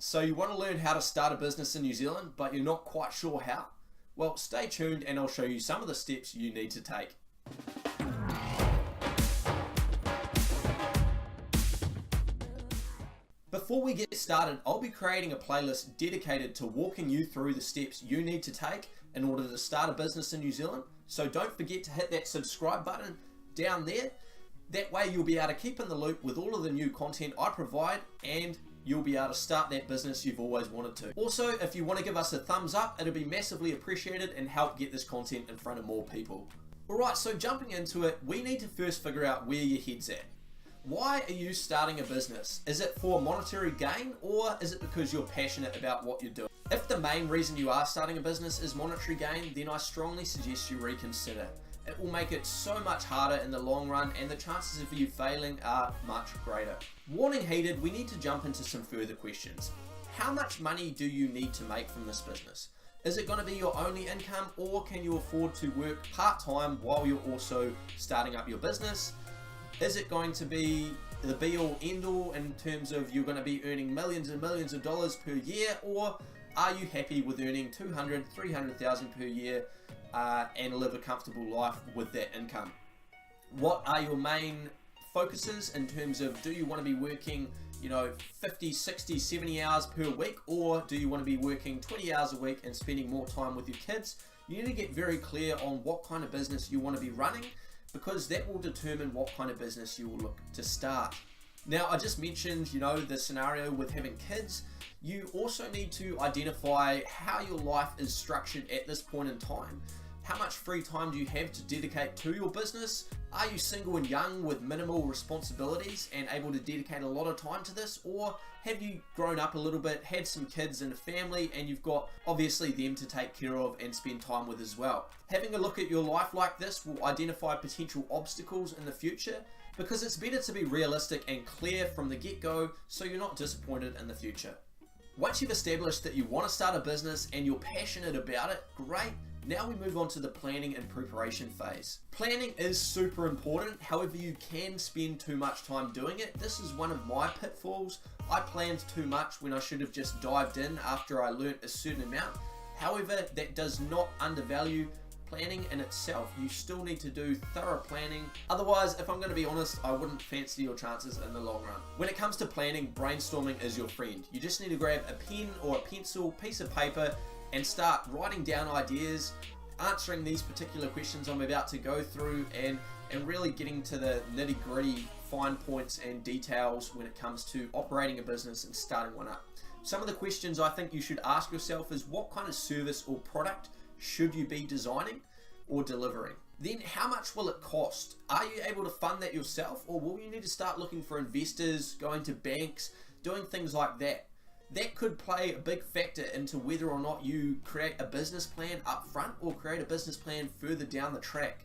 So you want to learn how to start a business in New Zealand, but you're not quite sure how? Well, stay tuned and I'll show you some of the steps you need to take. Before we get started, I'll be creating a playlist dedicated to walking you through the steps you need to take in order to start a business in New Zealand. So don't forget to hit that subscribe button down there. That way you'll be able to keep in the loop with all of the new content I provide, and you'll be able to start that business you've always wanted to. Also, if you want to give us a thumbs up, it'll be massively appreciated and help get this content in front of more people. Alright, so jumping into it, we need to first figure out where your head's at. Why are you starting a business? Is it for monetary gain, or is it because you're passionate about what you're doing? If the main reason you are starting a business is monetary gain, then I strongly suggest you reconsider. It will make it so much harder in the long run, and the chances of you failing are much greater. Warning heeded, we need to jump into some further questions. How much money do you need to make from this business? Is it going to be your only income, or can you afford to work part-time while you're also starting up your business? Is it going to be the be-all end-all in terms of you're going to be earning millions and millions of dollars per year, or are you happy with earning 200, 300,000 per year and live a comfortable life with that income? What are your main focuses in terms of, do you want to be working 50, 60, 70 hours per week, or do you want to be working 20 hours a week and spending more time with your kids? You need to get very clear on what kind of business you want to be running, because that will determine what kind of business you will look to start. Now, I just mentioned, the scenario with having kids. You also need to identify how your life is structured at this point in time. How much free time do you have to dedicate to your business? Are you single and young with minimal responsibilities and able to dedicate a lot of time to this? Or have you grown up a little bit, had some kids and a family, and you've got obviously them to take care of and spend time with as well? Having a look at your life like this will identify potential obstacles in the future, because it's better to be realistic and clear from the get-go so you're not disappointed in the future. Once you've established that you want to start a business and you're passionate about it, great. Now we move on to the planning and preparation phase. Planning is super important, however you can spend too much time doing it. This is one of my pitfalls. I planned too much when I should have just dived in after I learnt a certain amount. However, that does not undervalue planning in itself. You still need to do thorough planning. Otherwise, if I'm going to be honest, I wouldn't fancy your chances in the long run. When it comes to planning, brainstorming is your friend. You just need to grab a pen or a pencil, piece of paper, and start writing down ideas, answering these particular questions I'm about to go through, and really getting to the nitty-gritty fine points and details when it comes to operating a business and starting one up. Some of the questions I think you should ask yourself is, what kind of service or product should you be designing or delivering? Then how much will it cost? Are you able to fund that yourself, or will you need to start looking for investors, going to banks, doing things like that? That could play a big factor into whether or not you create a business plan up front or create a business plan further down the track.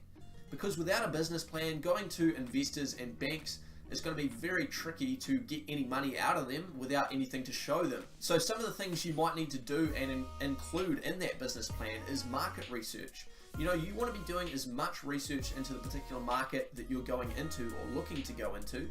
Because without a business plan, going to investors and banks is going to be very tricky to get any money out of them without anything to show them. So some of the things you might need to do and include in that business plan is market research. You want to be doing as much research into the particular market that you're going into or looking to go into.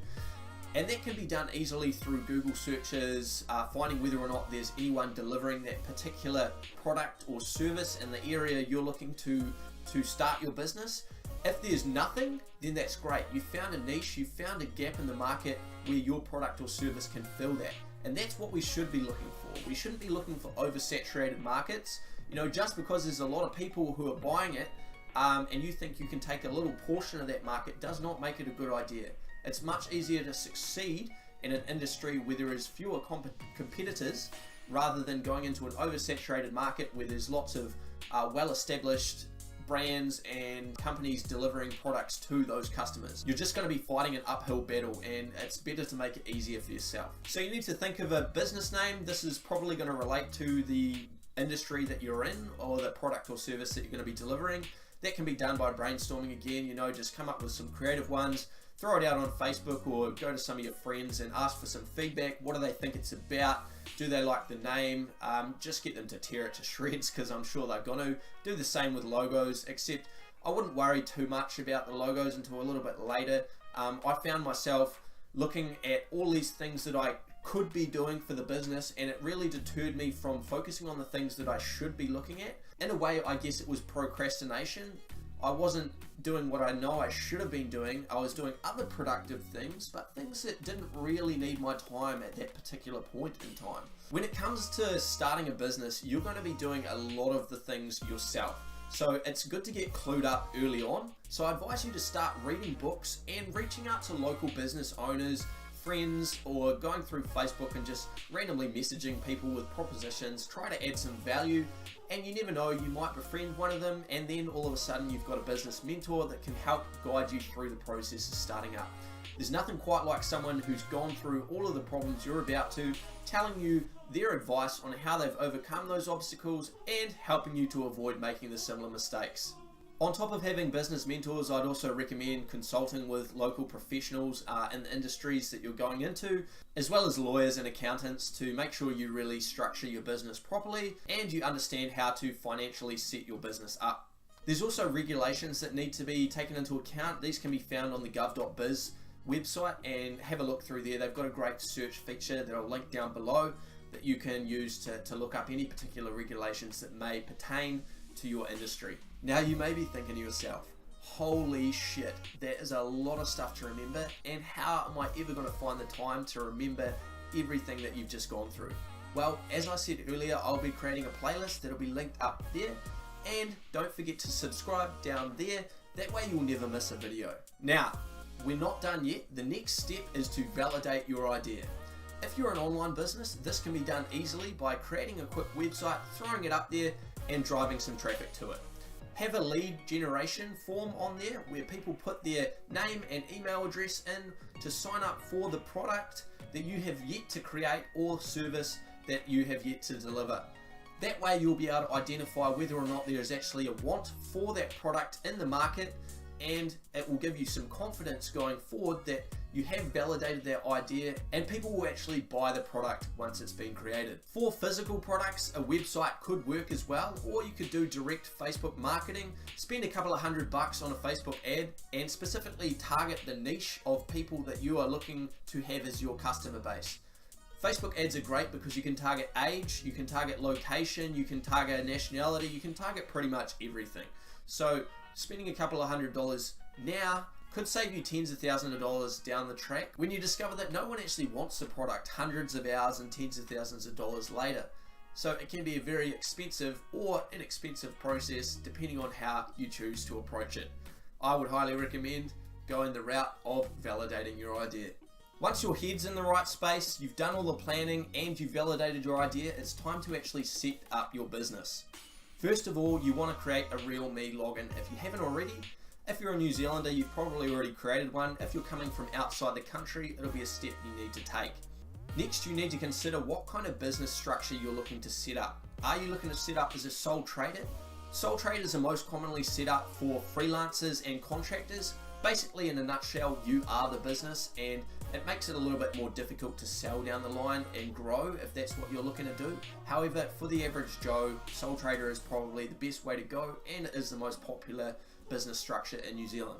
And that can be done easily through Google searches, finding whether or not there's anyone delivering that particular product or service in the area you're looking to start your business. If there's nothing, then that's great. You found a niche, you found a gap in the market where your product or service can fill that. And that's what we should be looking for. We shouldn't be looking for oversaturated markets. Just because there's a lot of people who are buying it, and you think you can take a little portion of that market, does not make it a good idea. It's much easier to succeed in an industry where there is fewer competitors, rather than going into an oversaturated market where there's lots of well-established brands and companies delivering products to those customers. You're just going to be fighting an uphill battle, and it's better to make it easier for yourself. So you need to think of a business name. This is probably going to relate to the industry that you're in or the product or service that you're going to be delivering. That can be done by brainstorming again, just come up with some creative ones, throw it out on Facebook or go to some of your friends and ask for some feedback. What do they think it's about? Do they like the name? Just get them to tear it to shreds, because I'm sure they're going to. Do the same with logos, except I wouldn't worry too much about the logos until a little bit later. I found myself looking at all these things that I could be doing for the business, and it really deterred me from focusing on the things that I should be looking at. In a way, I guess it was procrastination. I wasn't doing what I know I should have been doing. I was doing other productive things, but things that didn't really need my time at that particular point in time. When it comes to starting a business, you're going to be doing a lot of the things yourself. So it's good to get clued up early on. So I advise you to start reading books and reaching out to local business owners, friends, or going through Facebook and just randomly messaging people with propositions. Try to add some value, and you never know, you might befriend one of them, and then all of a sudden you've got a business mentor that can help guide you through the process of starting up. There's nothing quite like someone who's gone through all of the problems you're about to, telling you their advice on how they've overcome those obstacles and helping you to avoid making the similar mistakes. On top of having business mentors, I'd also recommend consulting with local professionals in the industries that you're going into, as well as lawyers and accountants, to make sure you really structure your business properly and you understand how to financially set your business up. There's also regulations that need to be taken into account. These can be found on the gov.biz website, and have a look through there. They've got a great search feature that I'll link down below that you can use to look up any particular regulations that may pertain to your industry. Now you may be thinking to yourself, holy shit, that is a lot of stuff to remember, and how am I ever going to find the time to remember everything that you've just gone through? Well, as I said earlier, I'll be creating a playlist that'll be linked up there, and don't forget to subscribe down there. That way you'll never miss a video. Now, we're not done yet. The next step is to validate your idea. If you're an online business, this can be done easily by creating a quick website, throwing it up there, and driving some traffic to it. Have a lead generation form on there where people put their name and email address in to sign up for the product that you have yet to create or service that you have yet to deliver. That way you'll be able to identify whether or not there is actually a want for that product in the market, and it will give you some confidence going forward that you have validated that idea and people will actually buy the product once it's been created. For physical products, a website could work as well, or you could do direct Facebook marketing. Spend a couple of $100 on a Facebook ad and specifically target the niche of people that you are looking to have as your customer base. Facebook ads are great because you can target age, you can target location, you can target nationality, you can target pretty much everything. So spending a couple of $100 now could save you tens of thousands of dollars down the track when you discover that no one actually wants the product hundreds of hours and tens of thousands of dollars later. So it can be a very expensive or inexpensive process depending on how you choose to approach it. I would highly recommend going the route of validating your idea. Once your head's in the right space, you've done all the planning and you've validated your idea, it's time to actually set up your business. First of all, you want to create a Real Me login if you haven't already. If you're a New Zealander, you've probably already created one. If you're coming from outside the country, it'll be a step you need to take. Next, you need to consider what kind of business structure you're looking to set up. Are you looking to set up as a sole trader? Sole traders are most commonly set up for freelancers and contractors. Basically, in a nutshell, you are the business, and it makes it a little bit more difficult to sell down the line and grow if that's what you're looking to do. However, for the average Joe, sole trader is probably the best way to go, and it is the most popular business structure in New Zealand.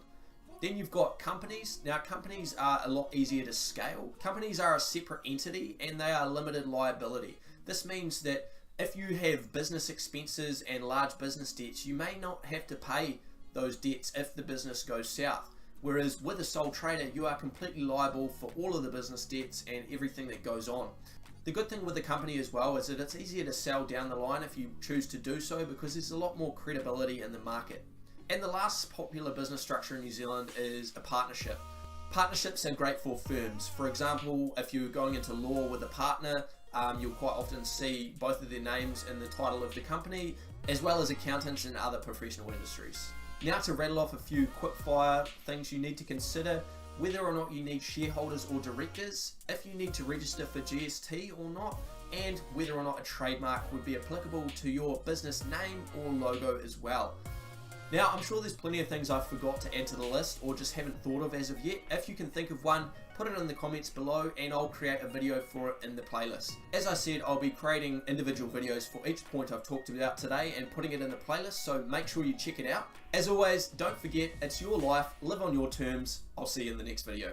Then you've got companies. Now, companies are a lot easier to scale. Companies are a separate entity and they are limited liability. This means that if you have business expenses and large business debts, you may not have to pay those debts if the business goes south. Whereas with a sole trader, you are completely liable for all of the business debts and everything that goes on. The good thing with the company as well is that it's easier to sell down the line if you choose to do so, because there's a lot more credibility in the market. And the last popular business structure in New Zealand is a partnership. Partnerships are great for firms. For example, if you're going into law with a partner, you'll quite often see both of their names in the title of the company, as well as accountants and other professional industries. Now to rattle off a few quick fire things you need to consider: whether or not you need shareholders or directors, if you need to register for GST or not, and whether or not a trademark would be applicable to your business name or logo as well. Now, I'm sure there's plenty of things I forgot to add to the list or just haven't thought of as of yet. If you can think of one, put it in the comments below and I'll create a video for it in the playlist. As I said, I'll be creating individual videos for each point I've talked about today and putting it in the playlist, so make sure you check it out. As always, don't forget, it's your life, live on your terms. I'll see you in the next video.